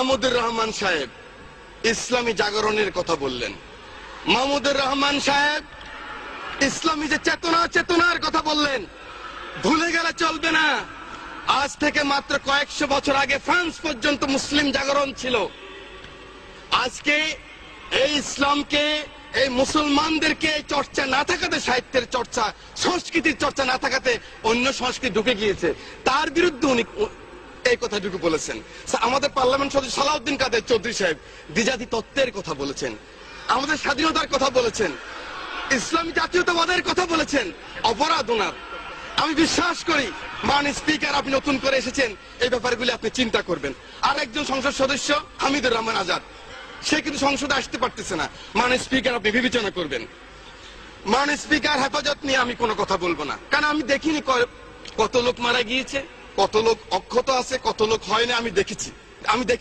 মাহমুদুর রহমান সাহেব ইসলামী জাগরণের কথা বললেন। মাহমুদুর রহমান সাহেব ইসলামী যে চেতনার কথা বললেন। ভুলে গেলে চলবে না, আজ থেকে মাত্র কয়েকশো বছর আগে ফ্রান্স পর্যন্ত মুসলিম জাগরণ ছিল। আজকে এই ইসলামকে, এই মুসলমানদেরকে চর্চা না থাকাতে, সাহিত্যের চর্চা, সংস্কৃতির চর্চা না থাকাতে অন্য সংস্কৃতি ঢুকে গিয়েছে, তার বিরুদ্ধে উনি এই কথাটুকু বলেছেন। আমাদের পার্লামেন্ট সদস্য সালাউদ্দিন কাদের চৌধুরী সাহেব দ্বিজাতি তত্ত্বের কথা বলেছেন, আমাদের স্বাধীনতার কথা বলেছেন, ইসলামী জাতীয়তাবাদের কথা বলেছেন। অপরাধ ওনার। আমি বিশ্বাস করি মাননীয় স্পিকার, আপনি নতুন করে এসেছেন, এই ব্যাপারগুলি আপনি চিন্তা করবেন। আর একজন সংসদ সদস্য হামিদুর রহমান আজাদ, সে কিন্তু সংসদে আসতে পারতেছে না। মাননীয় স্পিকার, আপনি বিবেচনা করবেন। মাননীয় স্পিকার, হেফাজত নিয়ে আমি কোনো কথা বলবো না, কারণ আমি দেখিনি কত লোক মারা গিয়েছে, কত লোক অক্ষত আছে, কত লোক হয় না, আমি দেখেছি।